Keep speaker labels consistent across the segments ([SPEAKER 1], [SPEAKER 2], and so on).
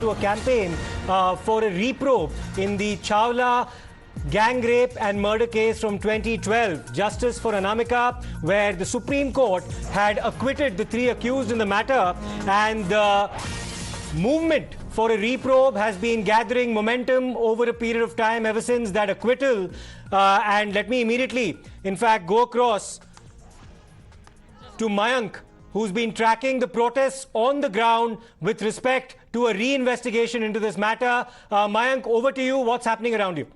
[SPEAKER 1] to a campaign for a reprobe in the Chawla gang rape and murder case from 2012, Justice for Anamika, where the Supreme Court had acquitted the three accused in the matter, and the movement for a reprobe has been gathering momentum over a period of time ever since that acquittal. And let me immediately, in fact, go across to Mayank, who's been tracking the protests on the ground with respect to a reinvestigation into this matter. Mayank, over to you. What's happening around you?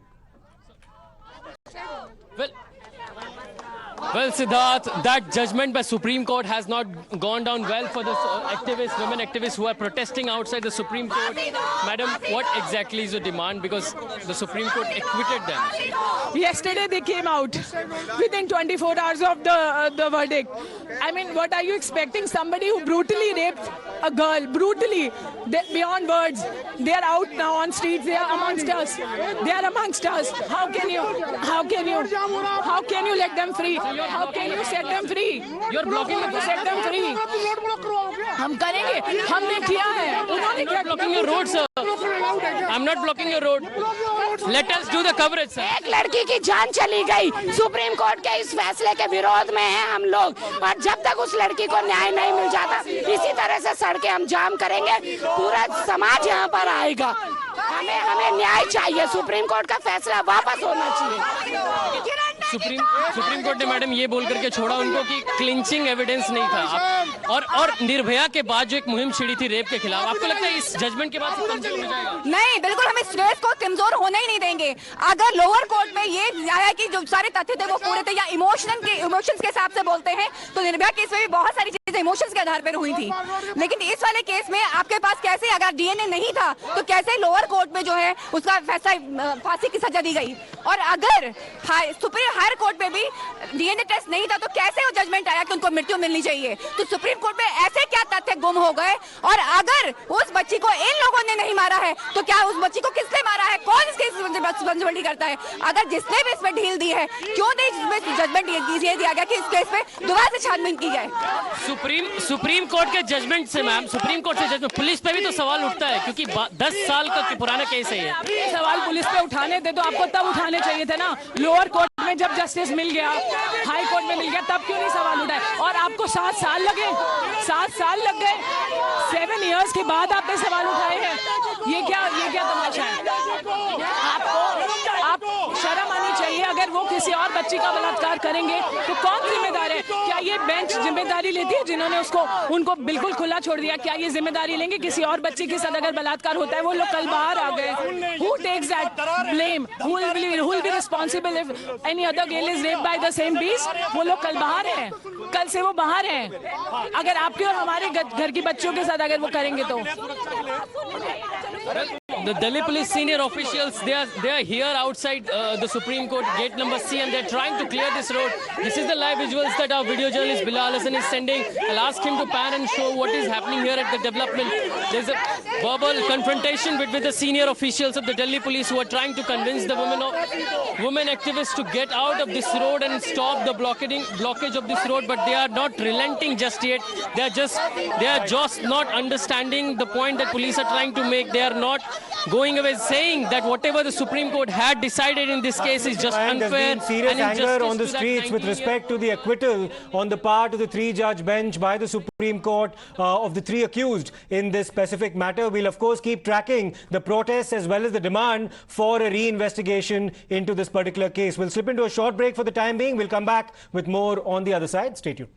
[SPEAKER 2] Well, Siddharth, that judgment by Supreme Court has not gone down well for the activists, women activists who are protesting outside the Supreme Court. Madam, what exactly is your demand? Because the Supreme Court acquitted them.
[SPEAKER 3] Yesterday they came out within 24 hours of the verdict. I mean, what are you expecting? Somebody who brutally raped a girl, brutally, beyond words. They are out now on streets. They are amongst us. They are amongst us. How can you let them free? How can you set them free?
[SPEAKER 2] You're blocking
[SPEAKER 3] to set them free. हम करेंगे. हमने किया है. उन्होंने क्या?
[SPEAKER 2] blocking your road, sir. I'm not blocking your road. Let us do the coverage, sir.
[SPEAKER 4] एक लड़की की जान चली गई. सुप्रीम कोर्ट के इस फैसले के विरोध में हैं हम लोग, और जब तक उस लड़की को न्याय नहीं मिल जाता, इसी तरह से सड़कें हम जाम करेंगे. पूरा समाज यहाँ पर आएगा. हमें न्याय चाहिए. सुप्रीम कोर्ट का फैसला वापस होना चाहिए.
[SPEAKER 2] सुप्रीम कोर्ट ने मैडम ये बोल करके छोड़ा उनको कि क्लिंचिंग एविडेंस नहीं था, और निर्भया के बाद जो एक मुहिम छिड़ी थी रेप के खिलाफ, आपको लगता है इस जजमेंट के बाद कमजोर हो जाएगा?
[SPEAKER 5] नहीं, बिल्कुल हम इस केस को कमजोर होने ही नहीं देंगे. अगर लोअर कोर्ट में ये आया कि जो सारे तथ्य थे वो पूरे थे, या इमोशंस के हिसाब से बोलते हैं, तो निर्भया केस में भी बहुत सारी चीजें इमोशंस के आधार पर हुई थी. लेकिन इस वाले केस में आपके पास कैसे, अगर डीएनए नहीं था तो कैसे लोअर कोर्ट में जो है उसका फैसला, फांसी की सजा दी गई? और अगर सुप्रीम हायर कोर्ट में भी डीएनए टेस्ट नहीं था तो कैसे वो जजमेंट आया कि उनको मृत्यु मिलनी चाहिए? तो सुप्रीम कोर्ट में ऐसे क्या तथ्य गुम हो गए? और अगर उस बच्ची को इन लोगों ने नहीं मारा है तो क्या उस बच्ची को किसने मारा है? कौन इसकी रिस्पांसिबिलिटी करता है? अगर जिसने भी इसमें ढील दी है, क्यों नहीं जजमेंट ये दिया गया कि इस केस पे दोबारा से छानबीन की जाए?
[SPEAKER 2] सुप्रीम कोर्ट के जजमेंट से, मैम, सुप्रीम कोर्ट से जजमेंट, पुलिस पे भी तो सवाल उठता है, क्योंकि 10 साल का पुराना केस है ये.
[SPEAKER 3] सवाल पुलिस पे उठाने थे तो आपको तब उठाने चाहिए थे ना. लोअर कोर्ट में जब जस्टिस मिल गया, हाई कोर्ट में मिल गया, तब क्यों नहीं सवाल उठाए? और आपको 7 साल लगे, 7 साल लग गए. 7 इयर्स के बाद आपने सवाल उठाए हैं. ये क्या तमाशा है? आप शर्म आनी चाहिए. अगर वो किसी और बच्ची का बलात्कार करेंगे तो कौन जिम्मेदार है? क्या ये बेंच जिम्मेदारी लेती है जिन्होंने उनको बिल्कुल खुला छोड़ दिया? क्या ये जिम्मेदारी लेंगे किसी और बच्ची के साथ अगर बलात्कार होता है? वो लोग कल बाहर आ गए. Who takes that blame? Who will be responsible if any other girl is raped by the same beast? वो लोग कल बाहर हैं. कल से वो बाहर हैं. अगर आपके और हमारे घर की बच्चियों के साथ अगर वो करेंगे तो.
[SPEAKER 2] The Delhi police senior officials, they are here outside the Supreme Court gate number C, and they're trying to clear this road. This is the live visuals that our video journalist Bilal Hassan is sending. I'll ask him to pan and show what is happening here at the development. There's a verbal confrontation between the senior officials of the Delhi police who are trying to convince the women activists to get out of this road and stop the blockage of this road, but they are not relenting just yet. They are just not understanding the point that police are trying to make. They are not going away, saying that whatever the Supreme Court had decided in this case is just unfair.
[SPEAKER 1] There's been serious anger on the streets with respect to the acquittal on the part of the 3-judge bench by the Supreme Court of the 3 accused in this specific matter. We'll of course keep tracking the protests as well as the demand for a reinvestigation into this particular case. We'll slip into a short break for the time being. We'll come back with more on the other side. Stay tuned.